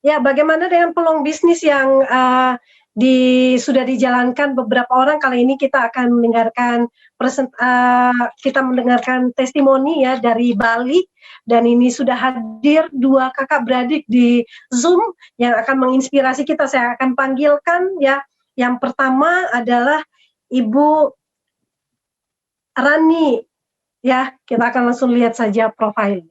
Ya, bagaimana dengan peluang bisnis yang sudah dijalankan beberapa orang? Kali ini kita akan mendengarkan kita mendengarkan testimoni ya dari Bali, dan ini sudah hadir 2 kakak beradik di Zoom yang akan menginspirasi kita. Saya akan panggilkan ya. Yang pertama adalah Ibu Rani, ya, kita akan langsung lihat saja profilnya.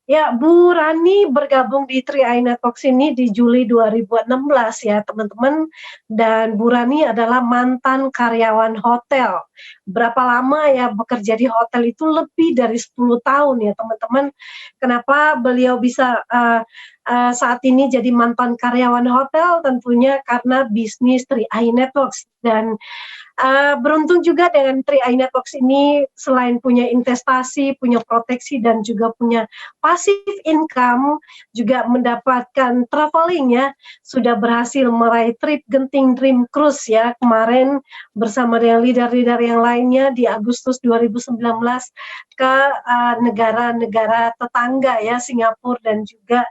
Ya, Bu Rani bergabung di 3i Networks ini di Juli 2016 ya, teman-teman. Dan Bu Rani adalah mantan karyawan hotel. Berapa lama ya bekerja di hotel itu? Lebih dari 10 tahun ya, teman-teman. Kenapa beliau bisa saat ini jadi mantan karyawan hotel? Tentunya karena bisnis 3i Networks. Dan beruntung juga dengan 3i Networks ini, selain punya investasi, punya proteksi, dan juga punya passive income, juga mendapatkan traveling ya, sudah berhasil meraih trip Genting Dream Cruise ya, kemarin bersama dengan leader-leader yang lainnya di Agustus 2019 ke negara-negara tetangga ya, Singapura dan juga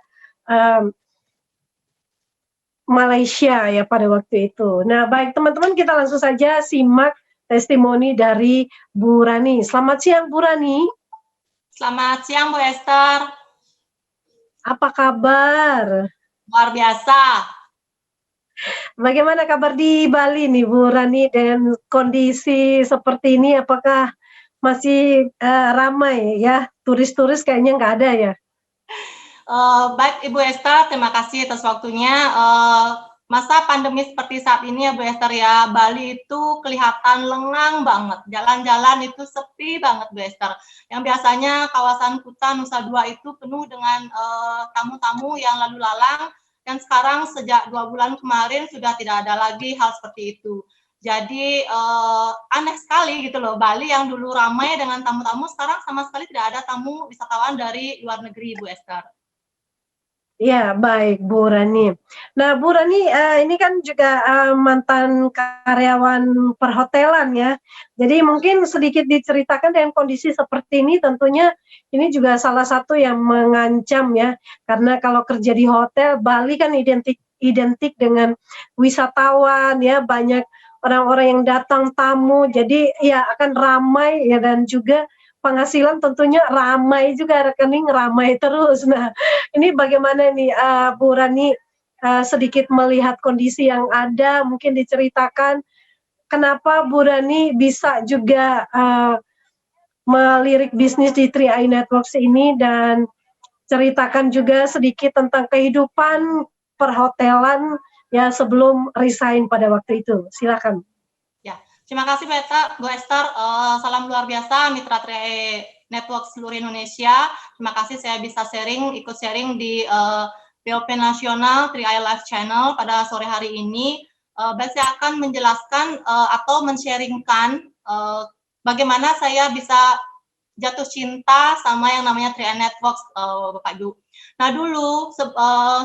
Malaysia ya pada waktu itu. Nah, baik teman-teman, kita langsung saja simak testimoni dari Bu Rani. Selamat siang Bu Rani. Selamat siang Bu Esther. Apa kabar? Luar biasa. Bagaimana kabar di Bali nih Bu Rani, dengan kondisi seperti ini? Apakah masih ramai ya? Turis-turis kayaknya nggak ada ya? Baik Ibu Esther, terima kasih atas waktunya. Masa pandemi seperti saat ini ya Bu Esther ya, Bali itu kelihatan lengang banget. Jalan-jalan itu sepi banget Bu Esther. Yang biasanya kawasan Kuta Nusa Dua itu penuh dengan tamu-tamu yang lalu lalang, dan sekarang sejak 2 bulan kemarin sudah tidak ada lagi hal seperti itu. Jadi aneh sekali gitu loh, Bali yang dulu ramai dengan tamu-tamu sekarang sama sekali tidak ada tamu wisatawan dari luar negeri Bu Esther. Ya, baik Bu Rani. Nah, Bu Rani, ini kan juga mantan karyawan perhotelan ya. Jadi mungkin sedikit diceritakan dengan kondisi seperti ini, tentunya ini juga salah satu yang mengancam ya. Karena kalau kerja di hotel, Bali kan identik dengan wisatawan ya, banyak orang-orang yang datang tamu. Jadi ya akan ramai ya, dan juga penghasilan tentunya ramai juga, rekening ramai terus. Nah, ini bagaimana nih Bu Rani, sedikit melihat kondisi yang ada, mungkin diceritakan kenapa Bu Rani bisa juga melirik bisnis di 3i Networks ini, dan ceritakan juga sedikit tentang kehidupan perhotelan ya sebelum resign pada waktu itu. Silakan. Ya, terima kasih Bu Esther. Salam luar biasa mitra 3i Network seluruh Indonesia. Terima kasih saya bisa ikut sharing di POP Nasional 3i Live Channel pada sore hari ini. Saya akan menjelaskan atau men-sharingkan bagaimana saya bisa jatuh cinta sama yang namanya 3i Networks, Bapak Ibu. Nah dulu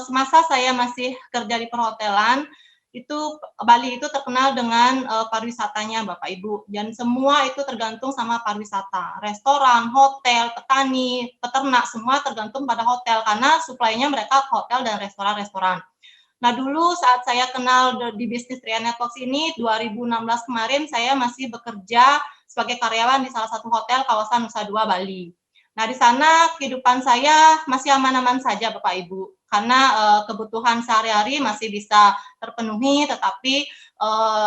semasa saya masih kerja di perhotelan, itu Bali itu terkenal dengan pariwisatanya Bapak Ibu, dan semua itu tergantung sama pariwisata, restoran, hotel, petani, peternak, semua tergantung pada hotel karena suplainya mereka ke hotel dan restoran-restoran. Nah dulu saat saya kenal di bisnis 3i Networks ini 2016 kemarin, saya masih bekerja sebagai karyawan di salah satu hotel kawasan Nusa Dua Bali. Nah di sana kehidupan saya masih aman-aman saja Bapak Ibu, karena kebutuhan sehari-hari masih bisa terpenuhi, tetapi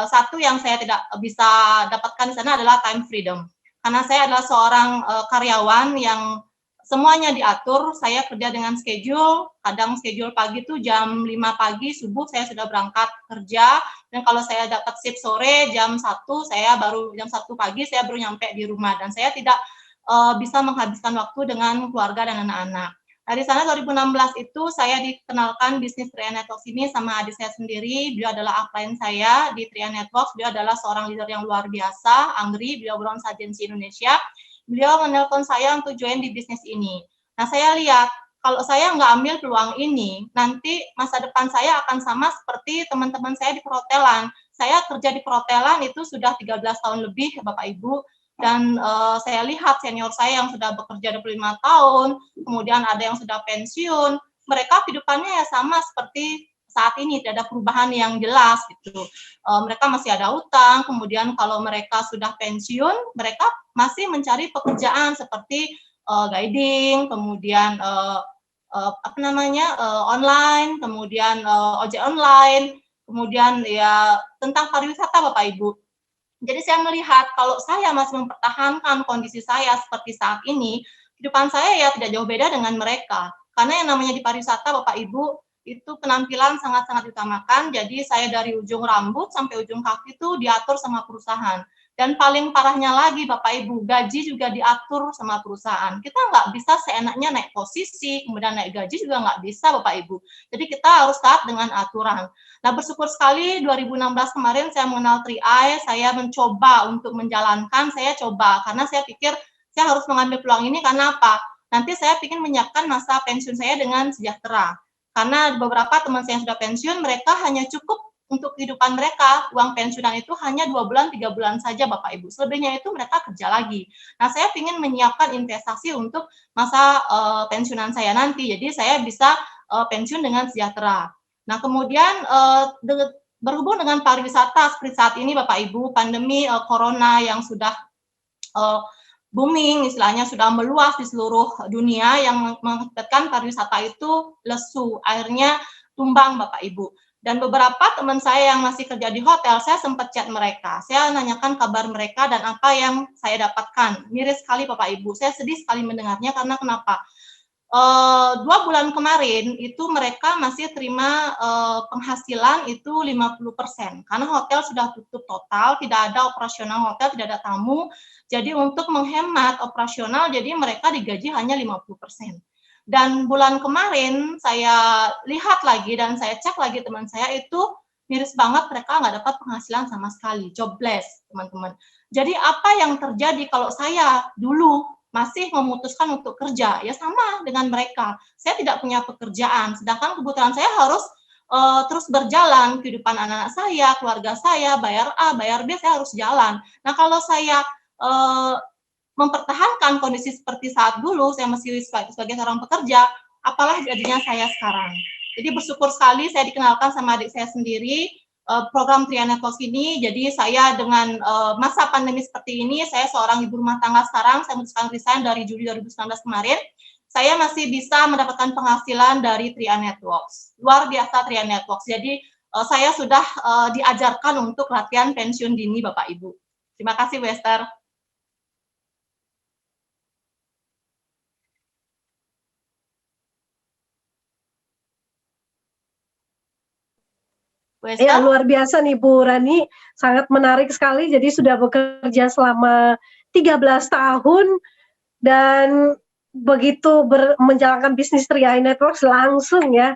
satu yang saya tidak bisa dapatkan di sana adalah time freedom. Karena saya adalah seorang karyawan yang semuanya diatur, saya kerja dengan schedule, kadang schedule pagi itu jam 5 pagi, subuh saya sudah berangkat kerja, dan kalau saya dapat shift sore jam 1, jam 1 pagi saya baru nyampe di rumah, dan saya tidak bisa menghabiskan waktu dengan keluarga dan anak-anak. Nah, di sana 2016 itu saya dikenalkan bisnis 3i Networks ini sama adik saya sendiri. Beliau adalah upline saya di 3i Networks. Beliau adalah seorang leader yang luar biasa, Anggri, beliau Bronze Agency Indonesia. Beliau menelpon saya untuk join di bisnis ini. Nah, saya lihat kalau saya nggak ambil peluang ini, nanti masa depan saya akan sama seperti teman-teman saya di perhotelan. Saya kerja di perhotelan itu sudah 13 tahun lebih, Bapak Ibu. dan saya lihat senior saya yang sudah bekerja 25 tahun, kemudian ada yang sudah pensiun, mereka kehidupannya ya sama seperti saat ini, tidak ada perubahan yang jelas gitu. Mereka masih ada utang, kemudian kalau mereka sudah pensiun, mereka masih mencari pekerjaan seperti guiding, kemudian online, kemudian ojek online, kemudian ya tentang pariwisata Bapak Ibu. Jadi saya melihat kalau saya masih mempertahankan kondisi saya seperti saat ini, kehidupan saya ya tidak jauh beda dengan mereka. Karena yang namanya di pariwisata Bapak Ibu itu penampilan sangat-sangat diutamakan. Jadi saya dari ujung rambut sampai ujung kaki itu diatur sama perusahaan. Dan paling parahnya lagi Bapak Ibu, gaji juga diatur sama perusahaan. Kita nggak bisa seenaknya naik posisi, kemudian naik gaji juga nggak bisa Bapak Ibu. Jadi kita harus taat dengan aturan. Nah, bersyukur sekali 2016 kemarin saya mengenal 3i, saya mencoba untuk menjalankan, saya coba. Karena saya pikir saya harus mengambil peluang ini karena apa? Nanti saya ingin menyiapkan masa pensiun saya dengan sejahtera. Karena beberapa teman saya yang sudah pensiun, mereka hanya cukup untuk kehidupan mereka, uang pensiunan itu hanya 2 bulan, 3 bulan saja Bapak Ibu. Selebihnya itu mereka kerja lagi. Nah, saya ingin menyiapkan investasi untuk masa pensiunan saya nanti. Jadi saya bisa pensiun dengan sejahtera. Nah, kemudian berhubung dengan pariwisata seperti saat ini Bapak Ibu, pandemi corona yang sudah booming, istilahnya sudah meluas di seluruh dunia yang mengakibatkan pariwisata itu lesu, akhirnya tumbang Bapak Ibu. Dan beberapa teman saya yang masih kerja di hotel, saya sempat chat mereka. Saya nanyakan kabar mereka dan apa yang saya dapatkan. Miris sekali Bapak Ibu, saya sedih sekali mendengarnya karena kenapa? 2 bulan kemarin itu mereka masih terima penghasilan itu 50%. Karena hotel sudah tutup total, tidak ada operasional hotel, tidak ada tamu. Jadi untuk menghemat operasional, jadi mereka digaji hanya 50%. Dan bulan kemarin saya lihat lagi dan saya cek lagi teman saya itu miris banget, mereka nggak dapat penghasilan sama sekali, jobless teman-teman. Jadi apa yang terjadi kalau saya dulu masih memutuskan untuk kerja, ya sama dengan mereka. Saya tidak punya pekerjaan, sedangkan kebutuhan saya harus terus berjalan, kehidupan anak-anak saya, keluarga saya, bayar A, bayar B, saya harus jalan. Nah kalau saya mempertahankan kondisi seperti saat dulu, saya masih sebagai seorang pekerja, apalah jadinya saya sekarang. Jadi bersyukur sekali saya dikenalkan sama adik saya sendiri, program 3i Networks ini. Jadi saya dengan masa pandemi seperti ini, saya seorang ibu rumah tangga sekarang, saya memutuskan resign dari Juli 2019 kemarin, saya masih bisa mendapatkan penghasilan dari 3i Networks. Luar biasa 3i Networks. Jadi saya sudah diajarkan untuk latihan pensiun dini Bapak Ibu. Terima kasih Bu Esther. Ya, luar biasa nih Bu Rani, sangat menarik sekali. Jadi sudah bekerja selama 13 tahun dan begitu menjalankan bisnis 3i Networks langsung ya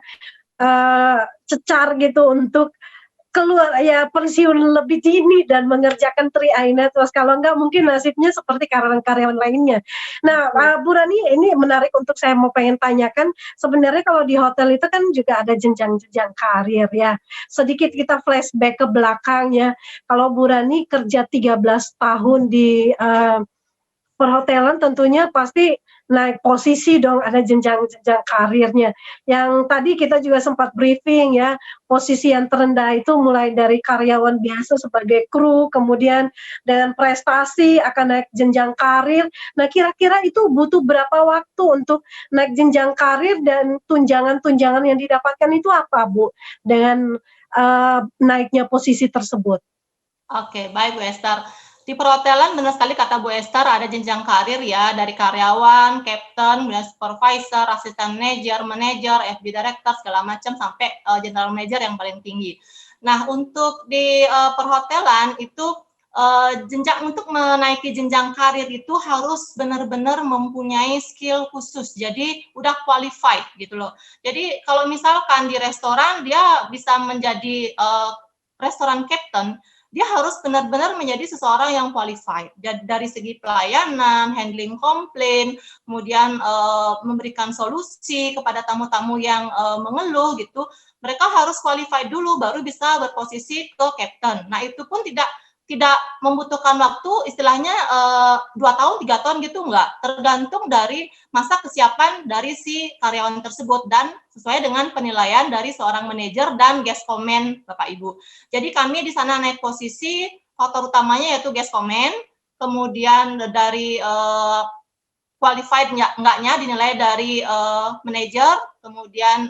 cecar gitu untuk keluar ya pensiun lebih dini dan mengerjakan 3i Networks. Kalau enggak mungkin nasibnya seperti karyawan-karyawan lainnya. Nah, Bu Rani, ini menarik untuk saya mau pengen tanyakan. Sebenarnya kalau di hotel itu kan juga ada jenjang-jenjang karir ya. Sedikit kita flashback ke belakang ya. Kalau Bu Rani kerja 13 tahun di perhotelan tentunya pasti naik posisi dong, ada jenjang-jenjang karirnya. Yang tadi kita juga sempat briefing ya, posisi yang terendah itu mulai dari karyawan biasa sebagai kru, kemudian dengan prestasi akan naik jenjang karir. Nah, kira-kira itu butuh berapa waktu untuk naik jenjang karir dan tunjangan-tunjangan yang didapatkan itu apa, Bu? Dengan naiknya posisi tersebut. Oke, baik Bu Esther. Di perhotelan benar sekali kata Bu Esther, ada jenjang karir ya, dari karyawan, captain, supervisor, assistant manager, FD director, segala macam, sampai general manager yang paling tinggi. Nah, untuk di perhotelan itu jenjang untuk menaiki jenjang karir itu harus benar-benar mempunyai skill khusus. Jadi udah qualified gitu loh. Jadi kalau misalkan di restoran dia bisa menjadi restoran captain, dia harus benar-benar menjadi seseorang yang qualified dari segi pelayanan, handling komplain, kemudian memberikan solusi kepada tamu-tamu yang mengeluh gitu. Mereka harus qualified dulu baru bisa berposisi ke captain. Nah, itu pun tidak tidak membutuhkan waktu istilahnya 2 tahun, 3 tahun gitu enggak, tergantung dari masa kesiapan dari si karyawan tersebut dan sesuai dengan penilaian dari seorang manajer dan guest comment Bapak Ibu. Jadi kami di sana naik posisi, faktor utamanya yaitu guest comment, kemudian dari qualified enggaknya dinilai dari manajer, kemudian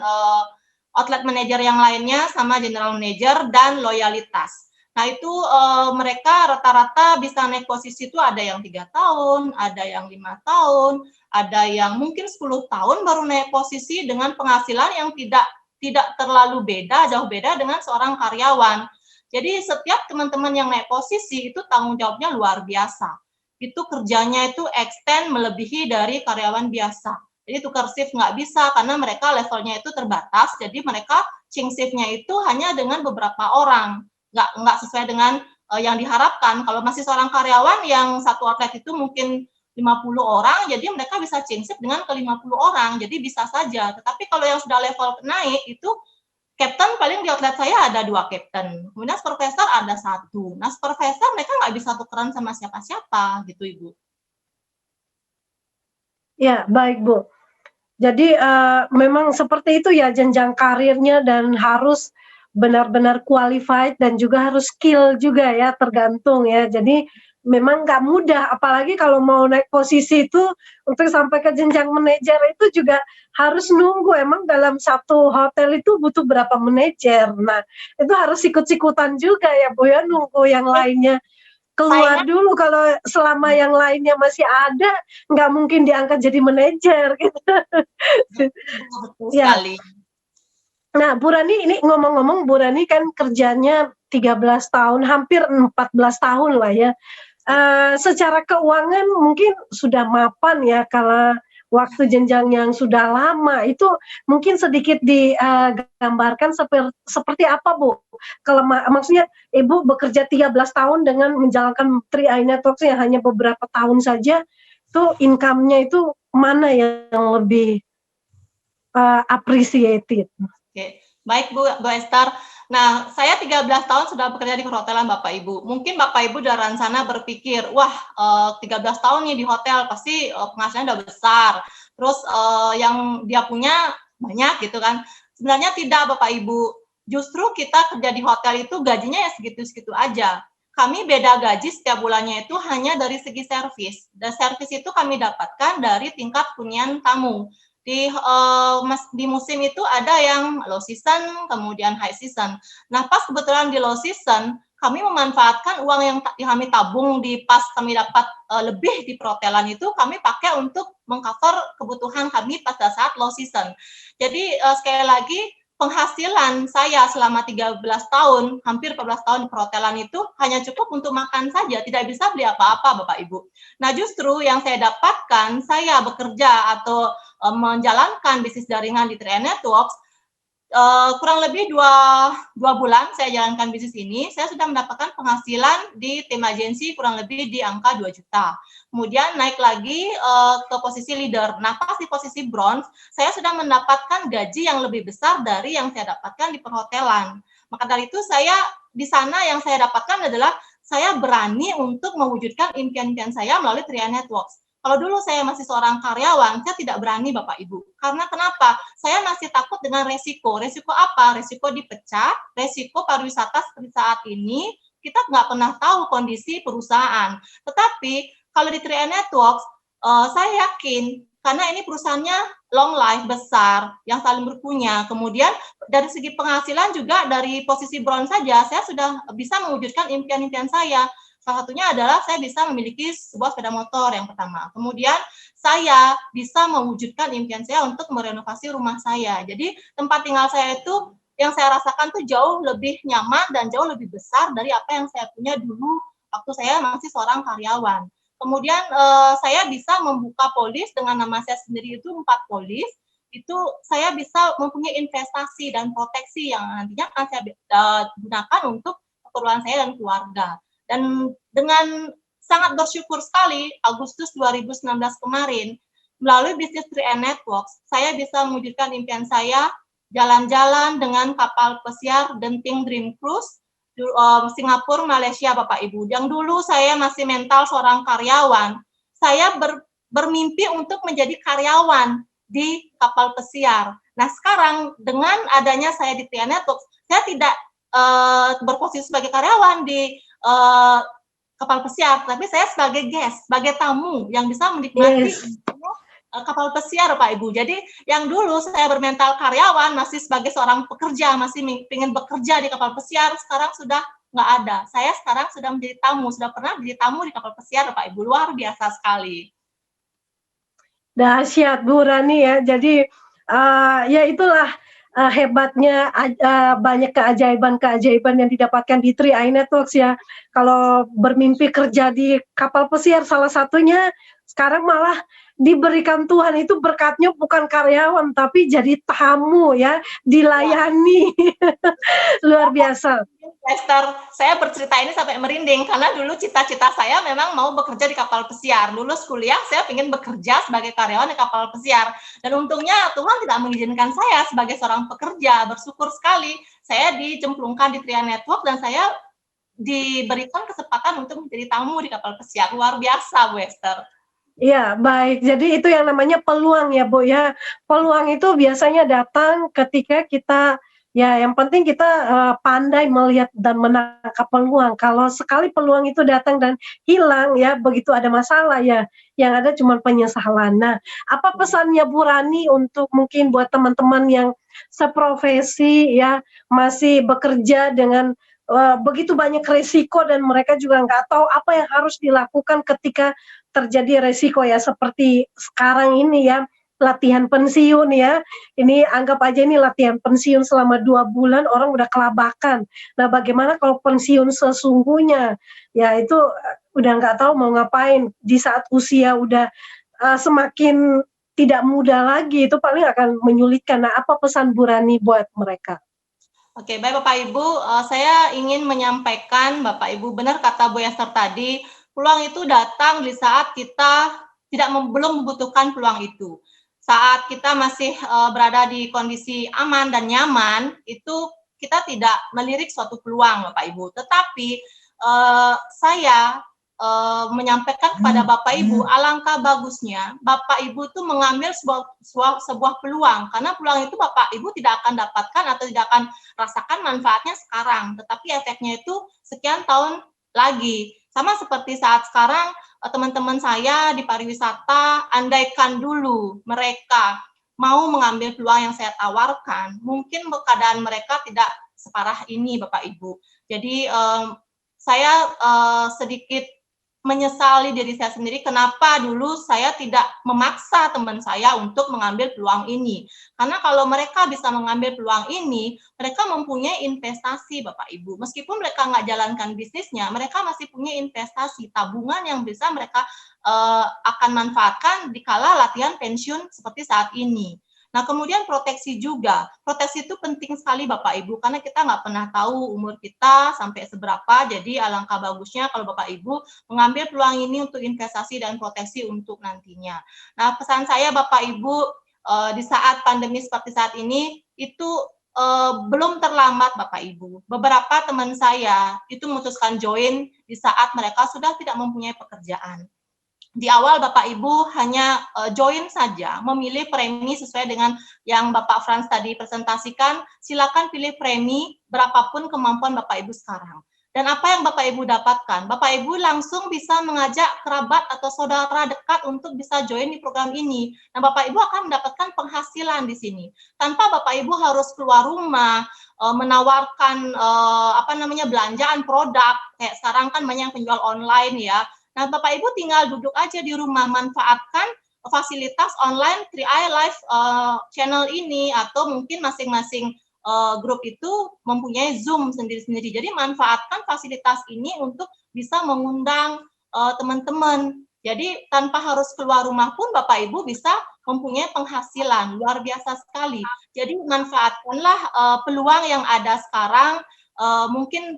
outlet manager yang lainnya sama general manager dan loyalitas. Nah itu mereka rata-rata bisa naik posisi itu ada yang 3 tahun, ada yang 5 tahun, ada yang mungkin 10 tahun baru naik posisi dengan penghasilan yang tidak terlalu beda, jauh beda dengan seorang karyawan. Jadi setiap teman-teman yang naik posisi itu tanggung jawabnya luar biasa. Itu kerjanya itu extend melebihi dari karyawan biasa. Jadi tukar shift nggak bisa karena mereka levelnya itu terbatas, jadi mereka change shift-nya itu hanya dengan beberapa orang. Nggak sesuai dengan yang diharapkan. Kalau masih seorang karyawan yang satu outlet itu mungkin 50 orang, jadi mereka bisa change shift dengan ke 50 orang, jadi bisa saja. Tetapi kalau yang sudah level naik itu captain paling di outlet saya ada 2 captain, kemudian supervisor ada 1. Nah supervisor mereka nggak bisa tukeran sama siapa-siapa gitu Ibu. Ya, baik Bu. Jadi memang seperti itu ya jenjang karirnya dan harus benar-benar qualified dan juga harus skill juga ya, tergantung ya. Jadi memang nggak mudah, apalagi kalau mau naik posisi itu untuk sampai ke jenjang manajer itu juga harus nunggu. Emang dalam satu hotel itu butuh berapa manajer. Nah, itu harus ikut-ikutan juga ya Bu ya, nunggu yang lainnya keluar dulu. Kalau selama yang lainnya masih ada, nggak mungkin diangkat jadi manajer gitu. Betul Ya. sekali. Nah, Bu Rani ini ngomong-ngomong, Bu Rani kan kerjanya 13 tahun, hampir 14 tahun lah ya. Secara keuangan mungkin sudah mapan ya, kalau waktu jenjang yang sudah lama, itu mungkin sedikit digambarkan seperti apa Bu? Maksudnya Ibu bekerja 13 tahun dengan menjalankan 3i Networks yang hanya beberapa tahun saja, itu income-nya itu mana yang lebih appreciated? Oke, baik Bu Esther. Nah, saya 13 tahun sudah bekerja di perhotelan Bapak Ibu. Mungkin Bapak Ibu di luar sana berpikir, wah 13 tahun nih di hotel, pasti penghasilannya udah besar. Terus yang dia punya banyak gitu kan. Sebenarnya tidak Bapak Ibu. Justru kita kerja di hotel itu gajinya ya segitu-segitu aja. Kami beda gaji setiap bulannya itu hanya dari segi servis. Dan servis itu kami dapatkan dari tingkat hunian tamu. Di musim itu ada yang low season, kemudian high season. Nah, pas kebetulan di low season, kami memanfaatkan uang yang kami tabung di pas kami dapat lebih di perhotelan itu, kami pakai untuk mengcover kebutuhan kami pada saat low season. Jadi sekali lagi, penghasilan saya selama 13 tahun, hampir 14 tahun di perhotelan itu hanya cukup untuk makan saja, tidak bisa beli apa-apa Bapak Ibu. Nah, justru yang saya dapatkan, saya bekerja atau menjalankan bisnis jaringan di 3i Networks, kurang lebih dua bulan saya jalankan bisnis ini, saya sudah mendapatkan penghasilan di tim agensi kurang lebih di angka 2 juta. Kemudian naik lagi ke posisi leader. Nah, pas di posisi bronze, saya sudah mendapatkan gaji yang lebih besar dari yang saya dapatkan di perhotelan. Maka dari itu saya di sana yang saya dapatkan adalah saya berani untuk mewujudkan impian-impian saya melalui 3i Networks. Kalau dulu saya masih seorang karyawan, saya tidak berani Bapak Ibu. Karena kenapa? Saya masih takut dengan resiko. Resiko apa? Resiko dipecat, resiko pariwisata seperti saat ini, kita nggak pernah tahu kondisi perusahaan. Tetapi kalau di 3i Networks, saya yakin karena ini perusahaannya long life, besar, yang saling berpunya. Kemudian dari segi penghasilan juga dari posisi bronze saja, saya sudah bisa mewujudkan impian-impian saya. Salah satunya adalah saya bisa memiliki sebuah sepeda motor yang pertama. Kemudian saya bisa mewujudkan impian saya untuk merenovasi rumah saya. Jadi tempat tinggal saya itu yang saya rasakan tuh jauh lebih nyaman dan jauh lebih besar dari apa yang saya punya dulu waktu saya masih seorang karyawan. Kemudian saya bisa membuka polis dengan nama saya sendiri itu 4 polis. Itu saya bisa mempunyai investasi dan proteksi yang nantinya akan saya gunakan untuk keperluan saya dan keluarga. Dan dengan sangat bersyukur sekali, Agustus 2019 kemarin, melalui bisnis 3i Networks, saya bisa mewujudkan impian saya jalan-jalan dengan kapal pesiar Genting Dream Cruise Singapura, Malaysia, Bapak Ibu. Yang dulu saya masih mental seorang karyawan, saya bermimpi untuk menjadi karyawan di kapal pesiar. Nah, sekarang dengan adanya saya di TRI Network, saya tidak berposisi sebagai karyawan di kapal pesiar, tapi saya sebagai guest, sebagai tamu yang bisa menikmati kapal pesiar, Pak Ibu. Jadi yang dulu saya bermental karyawan, masih sebagai seorang pekerja, masih ingin bekerja di kapal pesiar, sekarang sudah nggak ada. Saya sekarang sudah menjadi tamu, sudah pernah menjadi tamu di kapal pesiar, Pak Ibu. Luar biasa sekali. Dahsyat Bu Rani ya. Jadi ya itulah hebatnya banyak keajaiban-keajaiban yang didapatkan di Tri Networks ya. Kalau bermimpi kerja di kapal pesiar salah satunya, sekarang malah diberikan Tuhan itu berkatnya bukan karyawan tapi jadi tamu ya, dilayani. Luar biasa. Esther, saya bercerita ini sampai merinding karena dulu cita-cita saya memang mau bekerja di kapal pesiar. Lulus kuliah saya ingin bekerja sebagai karyawan di kapal pesiar. Dan untungnya Tuhan tidak mengizinkan saya sebagai seorang pekerja. Bersyukur sekali saya dicemplungkan di Tri Network dan saya diberikan kesempatan untuk menjadi tamu di kapal pesiar. Luar biasa, Bu Esther. Iya, baik. Jadi itu yang namanya peluang ya, Bu, ya. Peluang itu biasanya datang ketika kita ya yang penting kita pandai melihat dan menangkap peluang. Kalau sekali peluang itu datang dan hilang ya, begitu ada masalah ya, yang ada cuma penyesalan. Nah, apa pesannya Bu Rani untuk mungkin buat teman-teman yang seprofesi ya, masih bekerja dengan begitu banyak resiko dan mereka juga nggak tahu apa yang harus dilakukan ketika terjadi resiko ya seperti sekarang ini ya, latihan pensiun ya. Ini anggap aja ini latihan pensiun selama 2 bulan orang udah kelabakan. Nah, bagaimana kalau pensiun sesungguhnya? Ya itu udah nggak tahu mau ngapain di saat usia udah semakin tidak muda lagi, itu paling akan menyulitkan. Nah, apa pesan Bu Rani buat mereka? Oke, baik Bapak Ibu, saya ingin menyampaikan Bapak Ibu, benar kata Bu Esther tadi, peluang itu datang di saat kita belum membutuhkan peluang itu. Saat kita masih berada di kondisi aman dan nyaman, itu kita tidak melirik suatu peluang Bapak Ibu. Tetapi saya menyampaikan kepada Bapak Ibu, alangkah bagusnya Bapak Ibu itu mengambil sebuah peluang, karena peluang itu Bapak Ibu tidak akan dapatkan atau tidak akan rasakan manfaatnya sekarang, tetapi efeknya itu sekian tahun lagi. Sama seperti saat sekarang teman-teman saya di pariwisata, andaikan dulu mereka mau mengambil peluang yang saya tawarkan, mungkin keadaan mereka tidak separah ini Bapak Ibu. Jadi saya sedikit menyesali diri saya sendiri kenapa dulu saya tidak memaksa teman saya untuk mengambil peluang ini. Karena kalau mereka bisa mengambil peluang ini, mereka mempunyai investasi Bapak Ibu. Meskipun mereka nggak jalankan bisnisnya, mereka masih punya investasi, tabungan yang bisa mereka akan manfaatkan dikala latihan pensiun seperti saat ini. Nah, kemudian proteksi juga. Proteksi itu penting sekali Bapak Ibu, karena kita nggak pernah tahu umur kita sampai seberapa, jadi alangkah bagusnya kalau Bapak Ibu mengambil peluang ini untuk investasi dan proteksi untuk nantinya. Nah, pesan saya Bapak Ibu, di saat pandemi seperti saat ini, itu belum terlambat Bapak Ibu. Beberapa teman saya itu memutuskan join di saat mereka sudah tidak mempunyai pekerjaan. Di awal Bapak Ibu hanya join saja, memilih premi sesuai dengan yang Bapak Frans tadi presentasikan, silakan pilih premi berapapun kemampuan Bapak Ibu sekarang. Dan apa yang Bapak Ibu dapatkan? Bapak Ibu langsung bisa mengajak kerabat atau saudara dekat untuk bisa join di program ini. Nah, Bapak Ibu akan mendapatkan penghasilan di sini. Tanpa Bapak Ibu harus keluar rumah, menawarkan belanjaan produk, kayak sekarang kan banyak penjual online ya. Nah, Bapak Ibu tinggal duduk aja di rumah, manfaatkan fasilitas online 3i Live channel ini, atau mungkin masing-masing grup itu mempunyai Zoom sendiri-sendiri. Jadi manfaatkan fasilitas ini untuk bisa mengundang teman-teman. Jadi tanpa harus keluar rumah pun Bapak Ibu bisa mempunyai penghasilan, luar biasa sekali. Jadi manfaatkanlah peluang yang ada sekarang, mungkin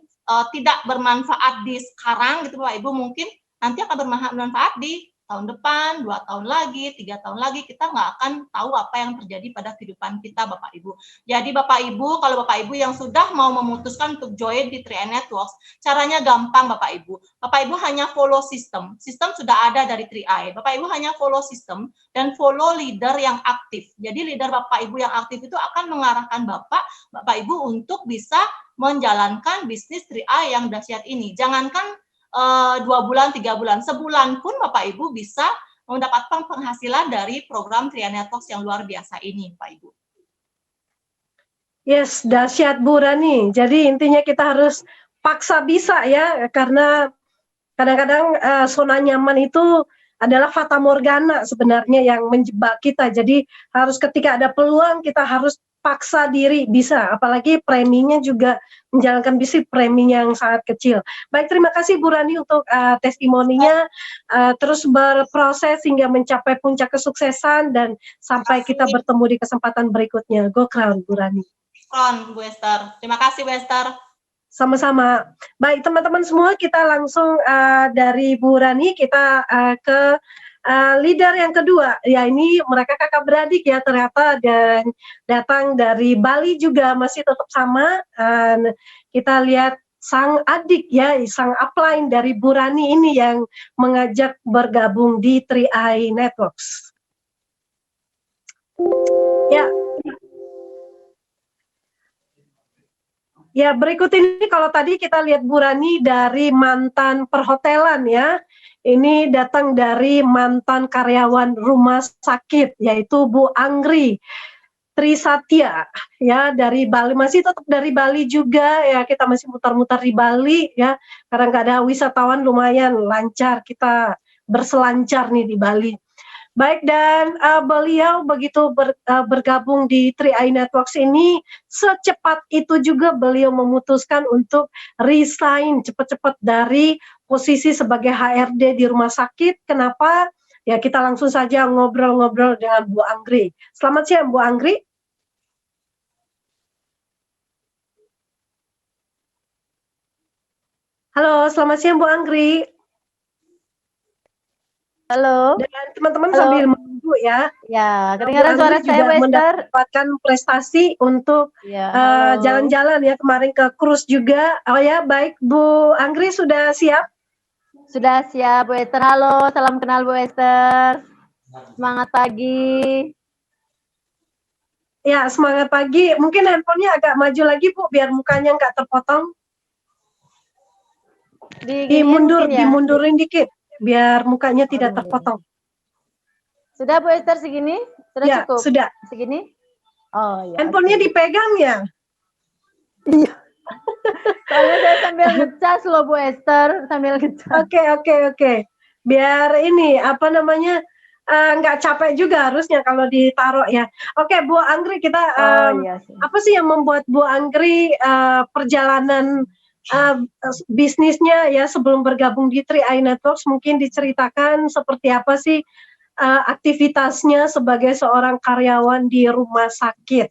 tidak bermanfaat di sekarang gitu Bapak Ibu, mungkin nanti akan bermanfaat di tahun depan, 2 tahun lagi, 3 tahun lagi, kita nggak akan tahu apa yang terjadi pada kehidupan kita, Bapak Ibu. Jadi Bapak Ibu, kalau Bapak Ibu yang sudah mau memutuskan untuk join di 3i Networks, caranya gampang Bapak Ibu. Bapak Ibu hanya follow sistem. Sistem sudah ada dari 3i. Bapak Ibu hanya follow sistem dan follow leader yang aktif. Jadi leader Bapak Ibu yang aktif itu akan mengarahkan Bapak Ibu untuk bisa menjalankan bisnis 3i yang dahsyat ini. Jangankan 2 bulan, 3 bulan, sebulan pun Bapak Ibu bisa mendapatkan penghasilan dari program 3i Networks yang luar biasa ini, Pak Ibu. Yes, dahsyat Bu Rani. Jadi intinya kita harus paksa bisa ya, karena kadang-kadang zona nyaman itu adalah fata morgana sebenarnya yang menjebak kita. Jadi harus ketika ada peluang kita harus paksa diri bisa, apalagi preminya juga menjalankan bisnis preminya yang sangat kecil. Baik, terima kasih Bu Rani untuk testimoninya, terus berproses hingga mencapai puncak kesuksesan dan sampai kita bertemu di kesempatan berikutnya. Go Crown, Bu Rani. Crown, Bu Esther. Terima kasih, Bu Esther. Sama-sama. Baik, teman-teman semua, kita langsung dari Bu Rani, kita ke leader yang kedua. Ya, ini mereka kakak beradik ya ternyata, dan datang dari Bali juga masih tetap sama. Kita lihat sang adik ya, sang upline dari Bu Rani ini yang mengajak bergabung di 3i Networks. Ya. Ya, berikut ini kalau tadi kita lihat Bu Rani dari mantan perhotelan ya. Ini datang dari mantan karyawan rumah sakit, yaitu Bu Anggri Trisatya ya, dari Bali, masih tetap dari Bali juga ya, kita masih mutar-mutar di Bali ya, karena nggak ada wisatawan lumayan lancar kita berselancar nih di Bali. Baik, dan beliau begitu bergabung di 3i Networks ini, secepat itu juga beliau memutuskan untuk resign cepat-cepat dari posisi sebagai HRD di rumah sakit. Kenapa? Ya, kita langsung saja ngobrol-ngobrol dengan Bu Anggri. Selamat siang, Bu Anggri. Halo, selamat siang Bu Anggri. Halo. Dan teman-teman sambil menunggu ya. Ya, kedengaran suara saya, Bu Esther. Mendapatkan prestasi untuk jalan-jalan ya, kemarin ke cruise juga. Oh ya, baik Bu Anggri sudah siap? Sudah siap, Bu Esther. Halo, salam kenal Bu Esther. Semangat pagi. Ya, semangat pagi. Mungkin handphonenya agak maju lagi Bu, biar mukanya nggak terpotong. Dimundurin dikit, biar mukanya tidak terpotong. Sudah Bu Esther segini? Sudah ya, cukup? Sudah. Segini? Oh ya. Handphonenya dipegang ya? Iya. Soalnya saya sambil ngecas loh Bu Esther, sambil ngecas. Oke. Biar ini apa namanya, nggak capek juga harusnya kalau ditaruh ya. Oke, Bu Anggri, kita apa sih yang membuat Bu Anggri perjalanan bisnisnya ya sebelum bergabung di 3i Networks, mungkin diceritakan seperti apa sih aktivitasnya sebagai seorang karyawan di rumah sakit.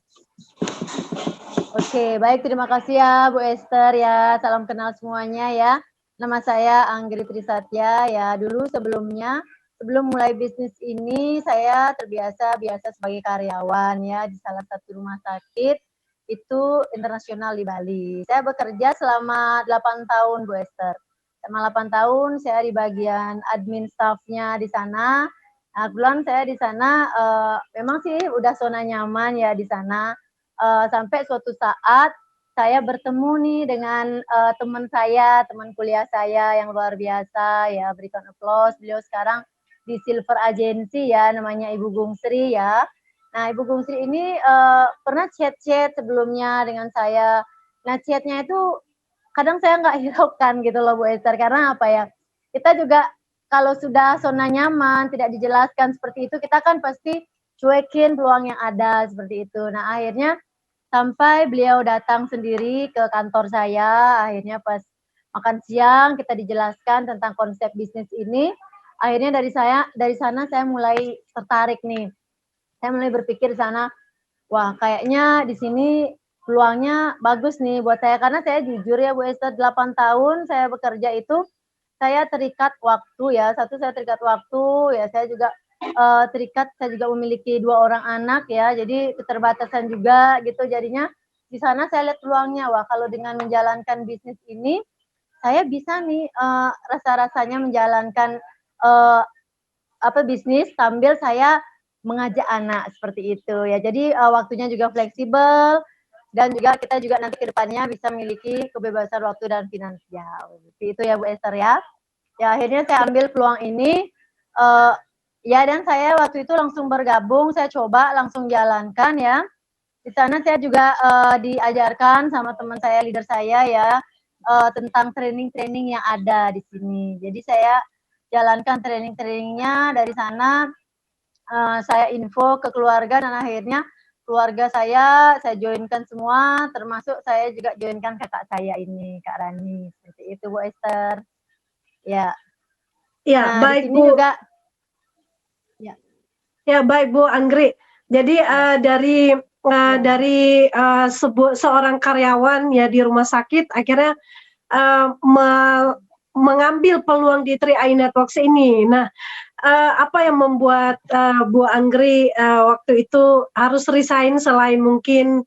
Oke, baik, terima kasih ya Bu Esther ya. Salam kenal semuanya ya. Nama saya Anggri Trisatya ya. Dulu sebelum mulai bisnis ini saya terbiasa sebagai karyawan ya di salah satu rumah sakit itu internasional di Bali. Saya bekerja selama 8 tahun Bu Esther. Selama 8 tahun saya di bagian admin staffnya di sana. Nah, kebetulan saya di sana memang sih udah zona nyaman ya di sana. Sampai suatu saat saya bertemu nih dengan teman kuliah saya yang luar biasa ya, berikan applause. Beliau sekarang di Silver Agency ya, namanya Ibu Gungsri ya. Nah, Ibu Gungsri ini pernah chat-chat sebelumnya dengan saya. Nah, chatnya itu kadang saya nggak hiraukan gitu loh Bu Esther, karena apa ya, kita juga kalau sudah zona nyaman, tidak dijelaskan seperti itu, kita kan pasti cuekin peluang yang ada seperti itu. Nah, akhirnya sampai beliau datang sendiri ke kantor saya, akhirnya pas makan siang kita dijelaskan tentang konsep bisnis ini. Akhirnya dari sana saya mulai tertarik nih. Saya mulai berpikir di sana, wah kayaknya di sini peluangnya bagus nih buat saya, karena saya jujur ya Bu Esther, 8 tahun saya bekerja itu saya terikat waktu ya. Satu, saya terikat waktu ya. Saya juga terikat. Saya juga memiliki 2 orang anak ya. Jadi keterbatasan juga gitu. Jadinya di sana saya lihat peluangnya. Wah, kalau dengan menjalankan bisnis ini, saya bisa nih rasa-rasanya menjalankan bisnis sambil saya mengajak anak seperti itu ya. Jadi waktunya juga fleksibel dan juga kita juga nanti ke depannya bisa memiliki kebebasan waktu dan finansial. Seperti itu ya Bu Esther ya. Ya akhirnya saya ambil peluang ini ya, dan saya waktu itu langsung bergabung, saya coba langsung jalankan ya. Di sana saya juga diajarkan sama teman saya, leader saya ya, tentang training-training yang ada di sini. Jadi saya jalankan training-trainingnya dari sana, saya info ke keluarga dan akhirnya keluarga saya joinkan semua, termasuk saya juga joinkan kakak saya ini, Kak Rani. Seperti itu Bu Esther. Ya. Ya, Nah, baik di sini Bu. juga ya. Ya, baik Bu Anggri. Jadi dari seorang karyawan ya di rumah sakit akhirnya mengambil peluang di 3i Networks ini. Nah, apa yang membuat Bu Anggri waktu itu harus resign selain mungkin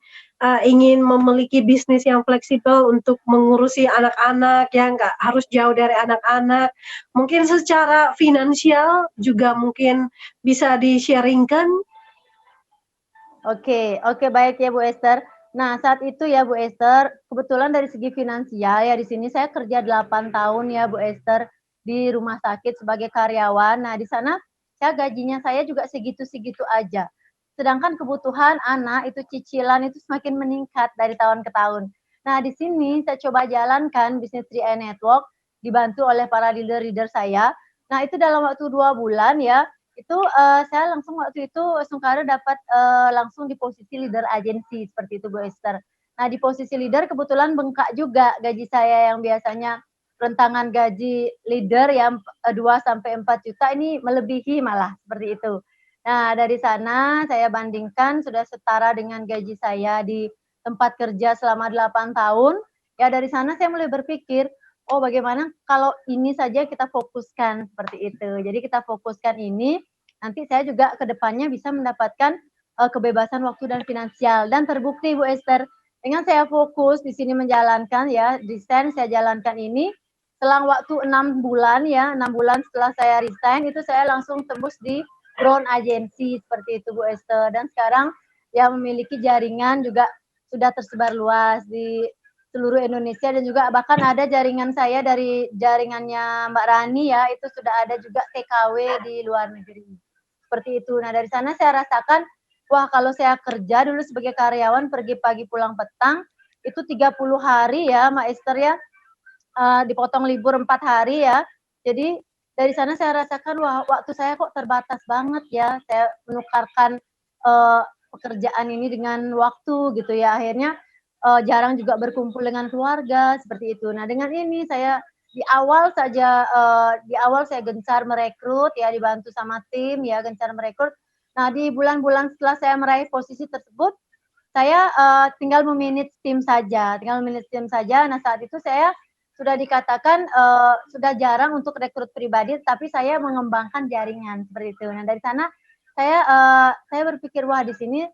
ingin memiliki bisnis yang fleksibel untuk mengurusi anak-anak yang nggak harus jauh dari anak-anak. Mungkin secara finansial juga mungkin bisa di-sharingkan. Oke, baik ya Bu Esther. Nah, saat itu ya Bu Esther, kebetulan dari segi finansial ya di sini saya kerja 8 tahun ya Bu Esther di rumah sakit sebagai karyawan. Nah, di sana gajinya saya juga segitu-segitu aja. Sedangkan kebutuhan anak itu cicilan itu semakin meningkat dari tahun ke tahun. Nah, di sini saya coba jalankan bisnis 3i Network dibantu oleh para leader-leader saya. Nah, itu dalam waktu 2 bulan ya, itu saya langsung waktu itu Sungkara dapat langsung di posisi leader agensi seperti itu Bu Esther. Nah, di posisi leader kebetulan bengkak juga gaji saya yang biasanya rentangan gaji leader yang 2 sampai 4 juta ini melebihi malah seperti itu. Nah, dari sana saya bandingkan sudah setara dengan gaji saya di tempat kerja selama 8 tahun. Ya, dari sana saya mulai berpikir, oh bagaimana kalau ini saja kita fokuskan seperti itu. Jadi kita fokuskan ini, nanti saya juga ke depannya bisa mendapatkan kebebasan waktu dan finansial. Dan terbukti Bu Esther, dengan saya fokus di sini menjalankan ya, desain saya jalankan ini, selang waktu 6 bulan ya, 6 bulan setelah saya resign, itu saya langsung tembus di Brown Agency seperti itu Bu Esther. Dan sekarang ya memiliki jaringan juga sudah tersebar luas di seluruh Indonesia dan juga bahkan ada jaringan saya dari jaringannya Mbak Rani ya, itu sudah ada juga TKW di luar negeri. Seperti itu. Nah, dari sana saya rasakan, wah kalau saya kerja dulu sebagai karyawan pergi pagi pulang petang, itu 30 hari ya Mbak Esther ya, dipotong libur 4 hari ya. Jadi dari sana saya rasakan, wah waktu saya kok terbatas banget ya, saya menukarkan pekerjaan ini dengan waktu gitu ya, akhirnya jarang juga berkumpul dengan keluarga seperti itu. Nah, dengan ini saya di awal saya gencar merekrut ya, dibantu sama tim ya, gencar merekrut. Nah, di bulan-bulan setelah saya meraih posisi tersebut, saya tinggal memanage tim saja. Nah, saat itu saya sudah dikatakan sudah jarang untuk rekrut pribadi, tapi saya mengembangkan jaringan seperti itu. Nah, dari sana saya berpikir, wah di sini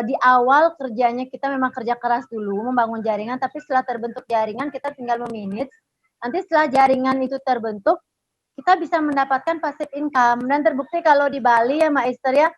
di awal kerjanya kita memang kerja keras dulu, membangun jaringan, tapi setelah terbentuk jaringan kita tinggal memanage. Nanti setelah jaringan itu terbentuk, kita bisa mendapatkan passive income. Dan terbukti kalau di Bali ya Mbak Esther ya,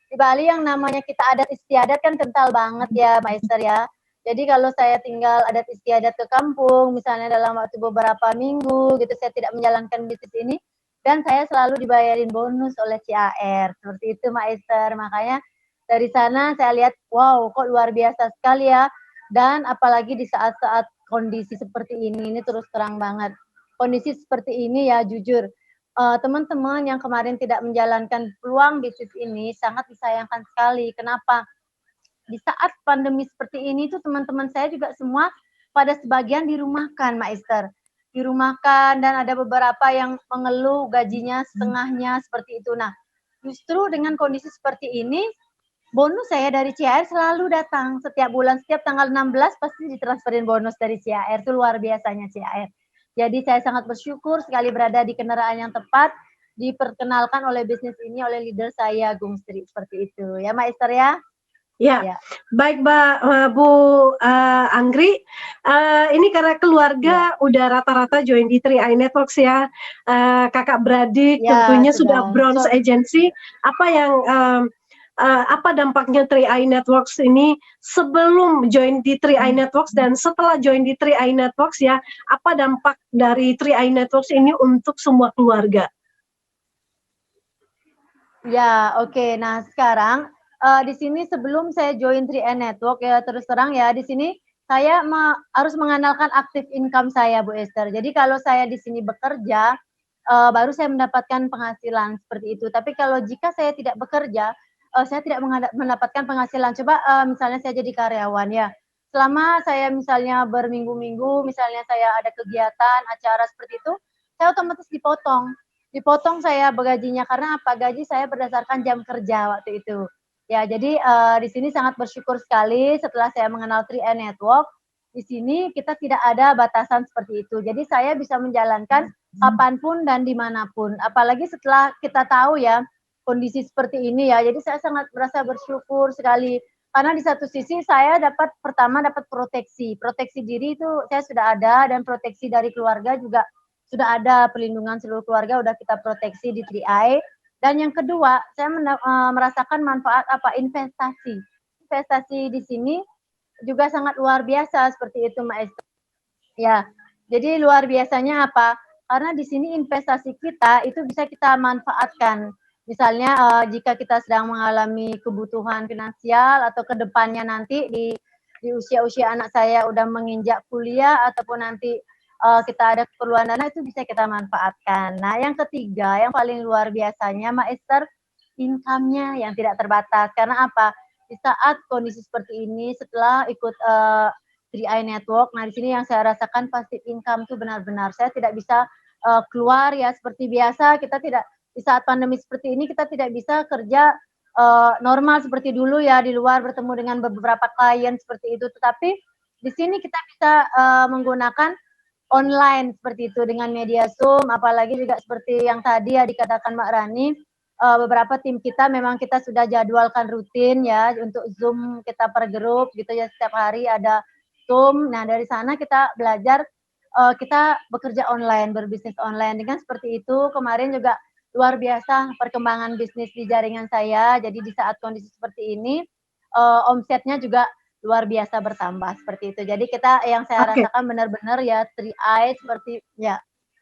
di Bali yang namanya kita adat istiadat kan kental banget ya Mbak Esther ya. Jadi kalau saya tinggal adat istiadat ke kampung, misalnya dalam waktu beberapa minggu gitu, saya tidak menjalankan bisnis ini, dan saya selalu dibayarin bonus oleh CAR. Seperti itu Mbak Esther. Makanya dari sana saya lihat, wow kok luar biasa sekali ya. Dan apalagi di saat-saat kondisi seperti ini terus terang banget. Kondisi seperti ini ya jujur, teman-teman yang kemarin tidak menjalankan peluang bisnis ini sangat disayangkan sekali. Kenapa? Di saat pandemi seperti ini tuh teman-teman saya juga semua pada sebagian dirumahkan, Mbak Esther. Dirumahkan dan ada beberapa yang mengeluh gajinya setengahnya seperti itu. Nah, justru dengan kondisi seperti ini, bonus saya dari CAR selalu datang setiap bulan, setiap tanggal 16 pasti ditransferin bonus dari CAR, itu luar biasanya CAR. Jadi saya sangat bersyukur sekali berada di kendaraan yang tepat, diperkenalkan oleh bisnis ini oleh leader saya, Gungstri, seperti itu. Ya, Mbak Esther ya? Ya, Ya, baik Bu Anggri, ini karena ya, keluarga udah rata-rata join di 3i Networks ya, kakak beradik ya tentunya sudah sudah. bronze agency, apa yang apa dampaknya 3i Networks ini sebelum join di 3i Networks dan setelah join di 3i Networks ya, apa dampak dari 3i Networks ini untuk semua keluarga? Ya, oke. Nah, sekarang di sini sebelum saya join 3N Network ya terus terang ya di sini saya harus mengandalkan aktif income saya, Bu Esther. Jadi kalau saya di sini bekerja baru saya mendapatkan penghasilan seperti itu. Tapi kalau jika saya tidak bekerja, saya tidak mendapatkan penghasilan. Coba misalnya saya jadi karyawan ya. Selama saya misalnya berminggu-minggu, misalnya saya ada kegiatan, acara seperti itu, saya otomatis dipotong saya gajinya karena apa? Gaji saya berdasarkan jam kerja waktu itu. Ya, jadi di sini sangat bersyukur sekali setelah saya mengenal 3N Network. Di sini kita tidak ada batasan seperti itu. Jadi saya bisa menjalankan kapanpun dan dimanapun. Apalagi setelah kita tahu ya kondisi seperti ini ya. Jadi saya sangat merasa bersyukur sekali. Karena di satu sisi saya pertama dapat proteksi diri itu saya sudah ada dan proteksi dari keluarga juga sudah ada perlindungan seluruh keluarga udah kita proteksi di 3i. Dan yang kedua, saya merasakan manfaat investasi. Investasi di sini juga sangat luar biasa seperti itu, Mbak Esther. Ya, jadi luar biasanya apa? Karena di sini investasi kita itu bisa kita manfaatkan. Misalnya jika kita sedang mengalami kebutuhan finansial atau ke depannya nanti di usia-usia anak saya udah menginjak kuliah ataupun nanti kita ada keperluan dana itu bisa kita manfaatkan. Nah, yang ketiga yang paling luar biasanya Mbak Esther, income-nya yang tidak terbatas. Karena apa? Di saat kondisi seperti ini setelah ikut 3i Network, nah di sini yang saya rasakan passive income itu benar-benar saya tidak bisa keluar ya seperti biasa, kita tidak di saat pandemi seperti ini kita tidak bisa kerja normal seperti dulu ya di luar bertemu dengan beberapa klien seperti itu, tetapi di sini kita bisa menggunakan online seperti itu dengan media Zoom, apalagi juga seperti yang tadi ya dikatakan Mbak Rani, beberapa tim kita memang kita sudah jadwalkan rutin ya untuk Zoom kita per grup gitu ya, setiap hari ada Zoom. Nah, dari sana kita belajar kita bekerja online, berbisnis online. Dengan seperti itu kemarin juga luar biasa perkembangan bisnis di jaringan saya. Jadi di saat kondisi seperti ini omsetnya juga luar biasa bertambah seperti itu. Jadi kita yang saya rasakan benar-benar ya 3i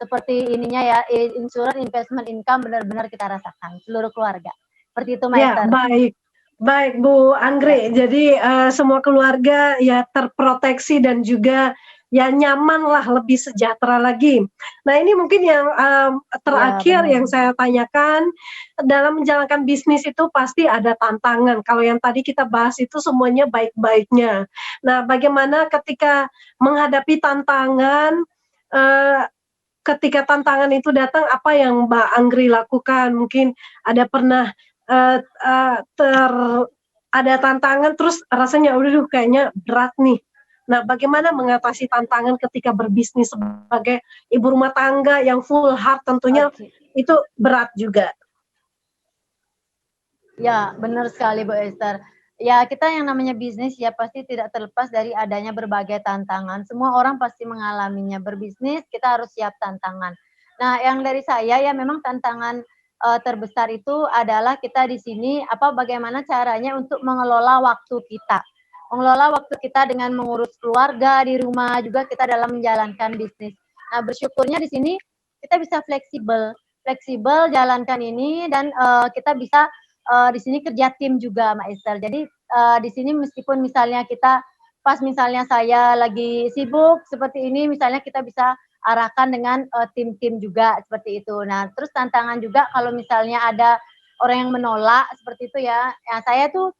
seperti ininya ya insurance investment income benar-benar kita rasakan seluruh keluarga. Seperti itu, Mbak Esther. Ya, baik Bu Anggri. Ya. Jadi semua keluarga ya terproteksi dan juga ya nyaman lah, lebih sejahtera lagi. Nah, ini mungkin yang terakhir Ya, yang saya tanyakan, dalam menjalankan bisnis itu pasti ada tantangan. Kalau yang tadi kita bahas itu semuanya baik-baiknya. Nah, bagaimana ketika menghadapi tantangan, ketika tantangan itu datang, apa yang Mbak Anggri lakukan? Mungkin ada pernah ada tantangan terus rasanya udah kayaknya berat nih. Nah, bagaimana mengatasi tantangan ketika berbisnis sebagai ibu rumah tangga yang full heart tentunya itu berat juga. Ya, benar sekali Bu Esther. Ya, kita yang namanya bisnis ya pasti tidak terlepas dari adanya berbagai tantangan. Semua orang pasti mengalaminya. Berbisnis kita harus siap tantangan. Nah, yang dari saya ya memang tantangan terbesar itu adalah kita di sini bagaimana caranya untuk mengelola waktu kita. Mengelola waktu kita dengan mengurus keluarga di rumah juga kita dalam menjalankan bisnis. Nah, bersyukurnya di sini kita bisa fleksibel jalankan ini dan kita bisa di sini kerja tim juga Mbak Esther. Jadi di sini meskipun misalnya kita pas misalnya saya lagi sibuk seperti ini, misalnya kita bisa arahkan dengan tim-tim juga seperti itu. Nah, terus tantangan juga kalau misalnya ada orang yang menolak seperti itu ya, saya tuh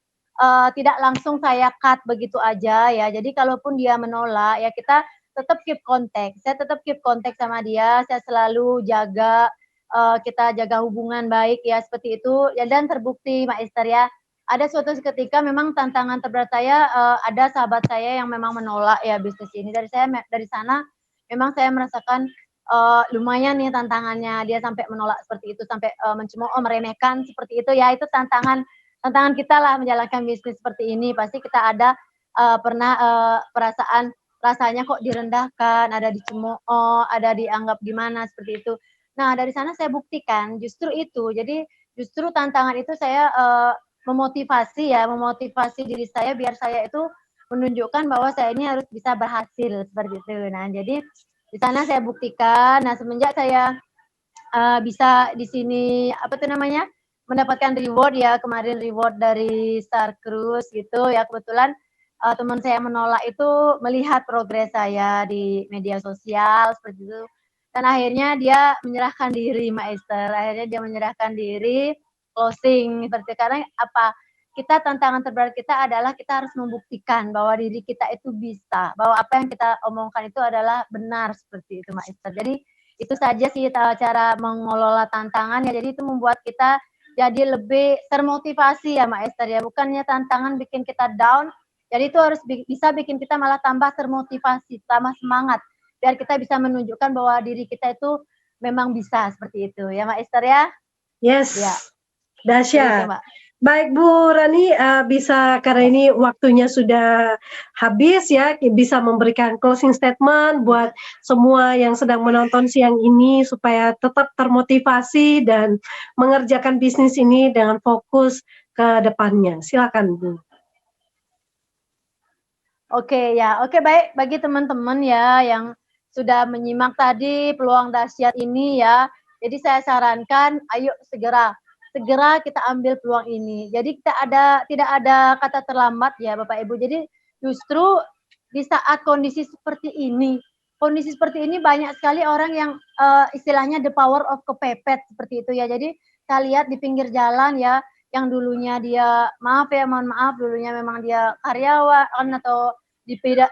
tidak langsung saya cut begitu aja ya. Jadi kalaupun dia menolak ya kita tetap keep contact. Saya tetap keep contact sama dia, saya selalu jaga kita jaga hubungan baik ya seperti itu ya, dan terbukti Mbak Esther ya ada suatu ketika memang tantangan terberat saya ada sahabat saya yang memang menolak ya bisnis ini dari sana memang saya merasakan lumayan nih tantangannya, dia sampai menolak seperti itu, sampai mencemooh, meremehkan seperti itu ya, itu tantangan kita lah menjalankan bisnis seperti ini. Pasti kita ada pernah perasaan rasanya kok direndahkan, ada dicemooh, ada dianggap gimana seperti itu. Nah, dari sana saya buktikan justru itu. Jadi justru tantangan itu saya memotivasi diri saya biar saya itu menunjukkan bahwa saya ini harus bisa berhasil seperti itu. Nah, jadi di sana saya buktikan. Nah, semenjak saya bisa di sini mendapatkan reward ya, kemarin reward dari Star Cruise gitu ya, kebetulan teman saya menolak itu melihat progres saya di media sosial seperti itu. Dan akhirnya dia menyerahkan diri, Mbak Esther. Akhirnya dia menyerahkan diri, closing seperti itu. Karena apa? Kita tantangan terberat kita adalah kita harus membuktikan bahwa diri kita itu bisa, bahwa apa yang kita omongkan itu adalah benar seperti itu, Mbak Esther. Jadi itu saja sih cara mengelola tantangan ya. Jadi itu membuat kita jadi lebih termotivasi ya, Mbak Esther ya. Bukannya tantangan bikin kita down, jadi itu harus bisa bikin kita malah tambah termotivasi, tambah semangat biar kita bisa menunjukkan bahwa diri kita itu memang bisa seperti itu ya, Mbak Esther ya. Yes. Ya. Dahsyat. Begitu, Mbak. Baik Bu Rani, bisa karena ini waktunya sudah habis ya, bisa memberikan closing statement buat semua yang sedang menonton siang ini supaya tetap termotivasi dan mengerjakan bisnis ini dengan fokus ke depannya. Silakan Bu. Oke ya, oke baik bagi teman-teman ya yang sudah menyimak tadi peluang dahsyat ini ya. Jadi saya sarankan ayo segera kita ambil peluang ini. Jadi tidak ada kata terlambat ya Bapak Ibu. Jadi justru di saat kondisi seperti ini banyak sekali orang yang istilahnya the power of kepepet seperti itu ya. Jadi saya lihat di pinggir jalan ya, yang dulunya dia mohon maaf dulunya memang dia karyawan atau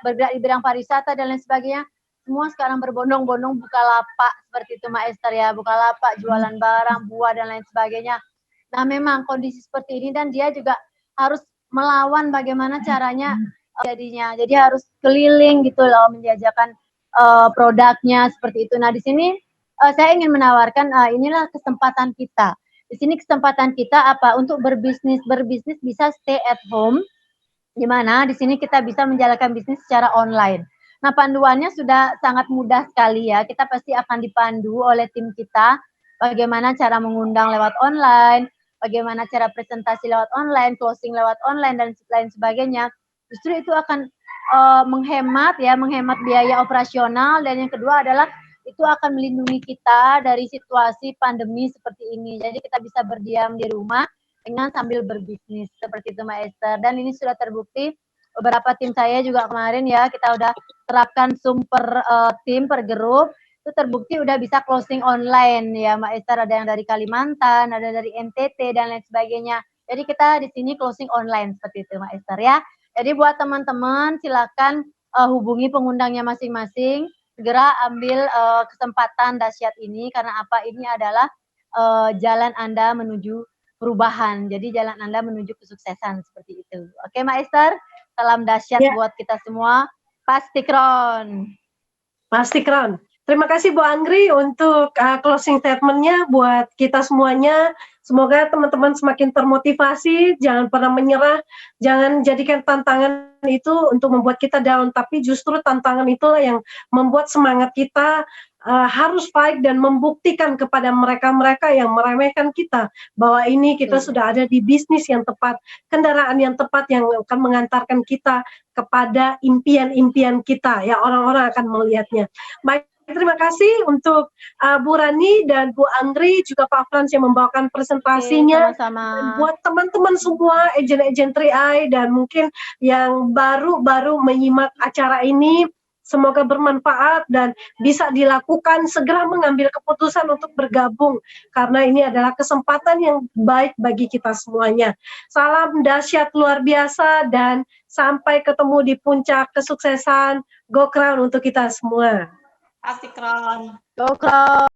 bergerak di bidang pariwisata dan lain sebagainya, semua sekarang berbondong-bondong buka lapak seperti itu Mbak Esther ya, buka lapak jualan barang, buah dan lain sebagainya. Nah memang kondisi seperti ini dan dia juga harus melawan bagaimana caranya jadinya, jadi harus keliling gitu loh menjajakan produknya seperti itu. Nah di sini saya ingin menawarkan inilah kesempatan kita. Di sini kesempatan kita apa? Untuk berbisnis bisa stay at home, di mana di sini kita bisa menjalankan bisnis secara online. Nah, panduannya sudah sangat mudah sekali ya. Kita pasti akan dipandu oleh tim kita bagaimana cara mengundang lewat online, bagaimana cara presentasi lewat online, closing lewat online dan lain sebagainya. Justru itu akan menghemat biaya operasional, dan yang kedua adalah itu akan melindungi kita dari situasi pandemi seperti ini. Jadi kita bisa berdiam di rumah dengan sambil berbisnis seperti itu Mbak Esther. Dan ini sudah terbukti, beberapa tim saya juga kemarin ya kita udah terapkan Zoom per tim, per grup, itu terbukti udah bisa closing online ya Mbak Esther. Ada yang dari Kalimantan, ada dari NTT dan lain sebagainya. Jadi kita di sini closing online seperti itu Mbak Esther ya. Jadi buat teman-teman silakan hubungi pengundangnya masing-masing, segera ambil kesempatan dahsyat ini, karena apa, ini adalah jalan Anda menuju perubahan. Jadi jalan Anda menuju kesuksesan seperti itu. Oke, Mbak Esther, salam dahsyat buat kita semua. Pastikron. Pastikron. Terima kasih Bu Anggri untuk closing statement-nya buat kita semuanya. Semoga teman-teman semakin termotivasi, jangan pernah menyerah, jangan jadikan tantangan itu untuk membuat kita down, tapi justru tantangan itulah yang membuat semangat kita harus fight dan membuktikan kepada mereka-mereka yang meremehkan kita bahwa ini kita sudah ada di bisnis yang tepat, kendaraan yang tepat yang akan mengantarkan kita kepada impian-impian kita. Ya, orang-orang akan melihatnya. Baik, terima kasih untuk Bu Rani dan Bu Anggri, juga Pak Frans yang membawakan presentasinya. Sama-sama. Dan buat teman-teman semua, agen-agen 3i dan mungkin yang baru menyimak acara ini, semoga bermanfaat dan bisa dilakukan, segera mengambil keputusan untuk bergabung, karena ini adalah kesempatan yang baik bagi kita semuanya. Salam dahsyat luar biasa dan sampai ketemu di puncak kesuksesan. Go Crown untuk kita semua. Pastikron. Go Crown.